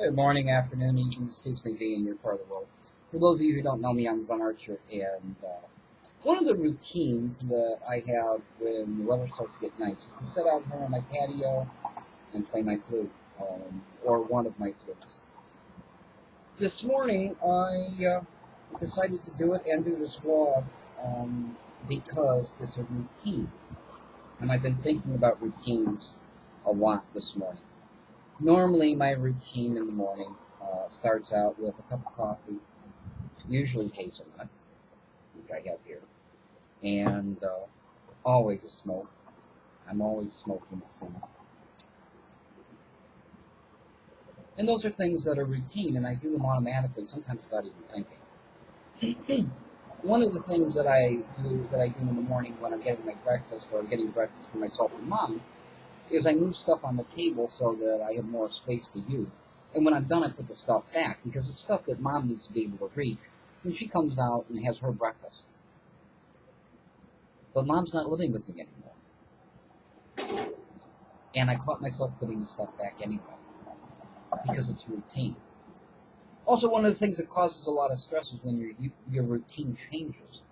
Good morning, afternoon, evening, excuse me, be in your part of the world. For those of you who don't know me, I'm Zen Archer, and one of the routines that I have when the weather starts to get nice is to sit out here on my patio and play my flute, or one of my flutes. This morning, I decided to do it and do this vlog because it's a routine, and I've been thinking about routines a lot this morning. Normally, my routine in the morning starts out with a cup of coffee, usually hazelnut, which I have here, and always a smoke. I'm always smoking some. And those are things that are routine, and I do them automatically, sometimes without even thinking. One of the things that I do in the morning when I'm getting my breakfast, or getting breakfast for myself and Mom, is I move stuff on the table so that I have more space to use. And when I'm done, I put the stuff back, because it's stuff that Mom needs to be able to reach when she comes out and has her breakfast. But Mom's not living with me anymore. And I caught myself putting the stuff back anyway, because it's routine. Also, one of the things that causes a lot of stress is when your routine changes.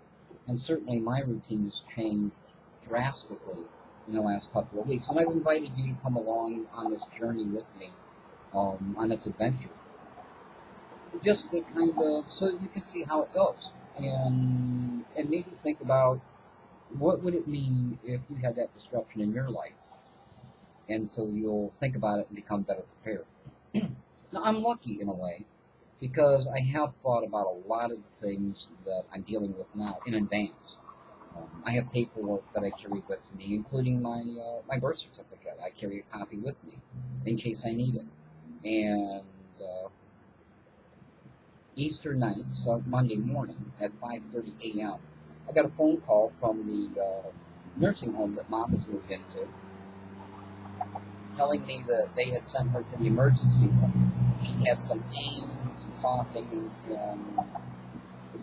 And certainly my routine has changed drastically in the last couple of weeks. And I've invited you to come along on this journey with me, on this adventure. Just to kind of, so you can see how it goes. And maybe think about what would it mean if you had that disruption in your life. And so you'll think about it and become better prepared. Now, I'm lucky in a way, because I have thought about a lot of the things that I'm dealing with now in advance. I have paperwork that I carry with me, including my birth certificate. I carry a copy with me in case I need it. And Easter night, so Monday morning at 5:30 a.m., I got a phone call from the nursing home that Mom has moved into, telling me that they had sent her to the emergency room. She had some pain, some coughing, and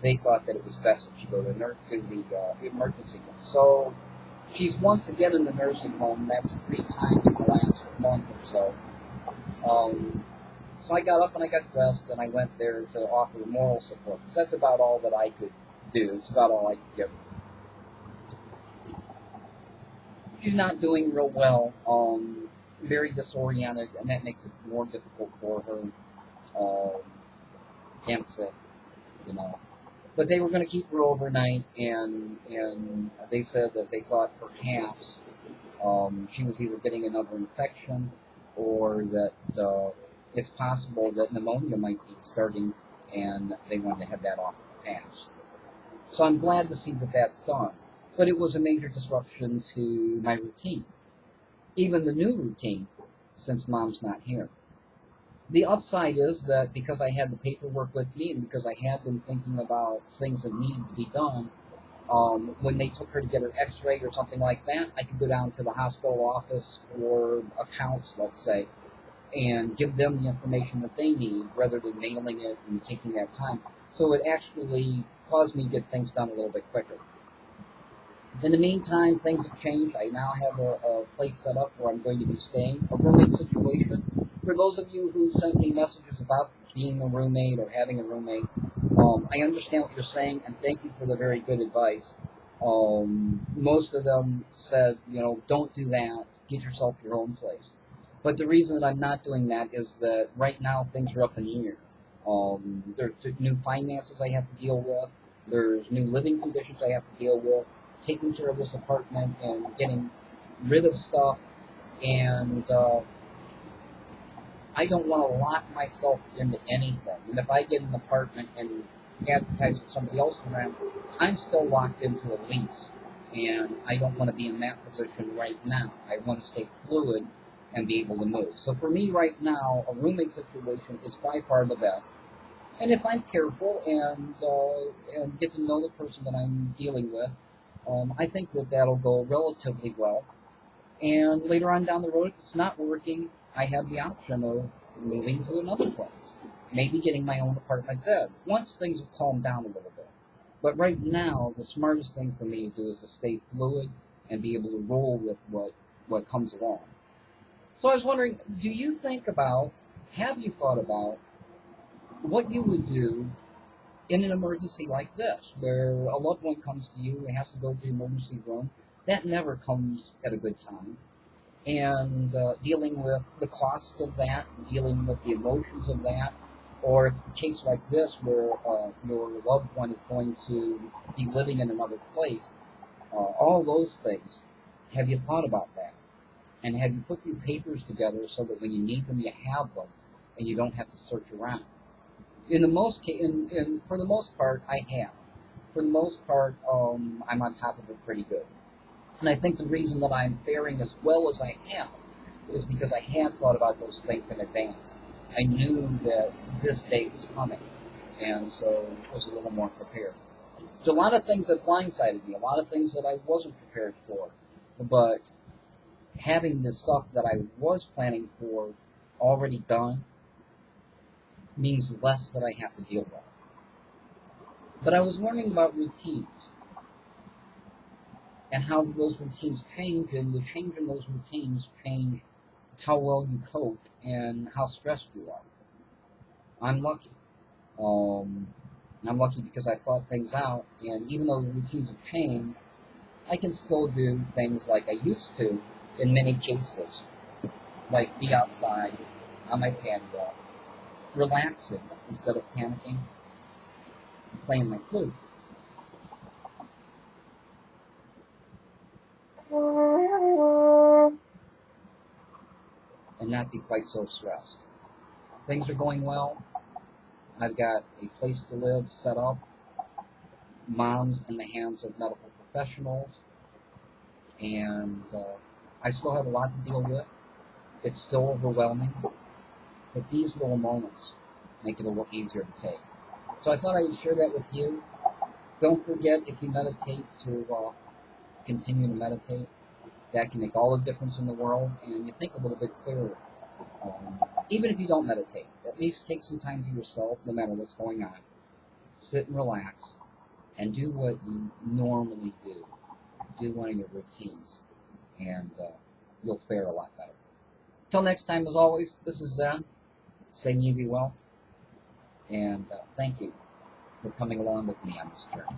they thought that it was best that she go to the emergency room. So she's once again in the nursing home. That's 3 times in the last month or so. So I got up and I got dressed, and I went there to offer moral support, because that's about all that I could do. It's about all I could give her. She's not doing real well, very disoriented, and that makes it more difficult for her, and sick, you know. But they were going to keep her overnight, and they said that they thought perhaps she was either getting another infection, or that it's possible that pneumonia might be starting, and they wanted to have that off the pass. So I'm glad to see that that's done. But it was a major disruption to my routine, even the new routine, since Mom's not here. The upside is that because I had the paperwork with me, and because I had been thinking about things that needed to be done, when they took her to get her x-ray or something like that, I could go down to the hospital office or accounts, let's say, and give them the information that they need, rather than mailing it and taking that time. So it actually caused me to get things done a little bit quicker. In the meantime, things have changed. I now have a place set up where I'm going to be staying, a roommate situation. For those of you who sent me messages about being a roommate or having a roommate, I understand what you're saying, and thank you for the very good advice. Most of them said, don't do that. Get yourself your own place. But the reason that I'm not doing that is that right now things are up in the air. There's new finances I have to deal with. There's new living conditions I have to deal with. Taking care of this apartment and getting rid of stuff, and I don't want to lock myself into anything. And if I get an apartment and advertise for somebody else around, I'm still locked into a lease, and I don't want to be in that position right now. I want to stay fluid and be able to move. So for me right now, a roommate situation is by far the best. And if I'm careful and get to know the person that I'm dealing with, I think that that'll go relatively well. And later on down the road, if it's not working, I have the option of moving to another place. Maybe getting my own apartment then, once things have calmed down a little bit. But right now, the smartest thing for me to do is to stay fluid and be able to roll with what comes along. So I was wondering, do you think about have you thought about what you would do in an emergency like this, where a loved one comes to you and has to go to the emergency room? That never comes at a good time. And dealing with the costs of that, dealing with the emotions of that, or if it's a case like this where your loved one is going to be living in another place, all those things, have you thought about that? And have you put your papers together so that when you need them, you have them, and you don't have to search around? For the most part, I have. For the most part, I'm on top of it pretty good. And I think the reason that I'm faring as well as I have is because I had thought about those things in advance. I knew that this day was coming, and so I was a little more prepared. There's a lot of things that blindsided me, a lot of things that I wasn't prepared for, but having the stuff that I was planning for already done means less that I have to deal with. But I was learning about routines and how those routines change, and the change in those routines change how well you cope and how stressed you are. I'm lucky. I'm lucky because I thought things out, and even though the routines have changed, I can still do things like I used to in many cases, like be outside on my patio, relaxing instead of panicking, playing my flute. And not be quite so stressed. Things are going well. I've got a place to live set up. Mom's in the hands of medical professionals. And I still have a lot to deal with. It's still overwhelming. But these little moments make it a little easier to take. So I thought I would share that with you. Don't forget, if you meditate, to continue to meditate. That can make all the difference in the world, and you think a little bit clearer. Even if you don't meditate, at least take some time to yourself, no matter what's going on. Sit and relax, and do what you normally do. Do one of your routines, and you'll fare a lot better. Till next time, as always, this is Zen, saying you be well, and thank you for coming along with me on this journey.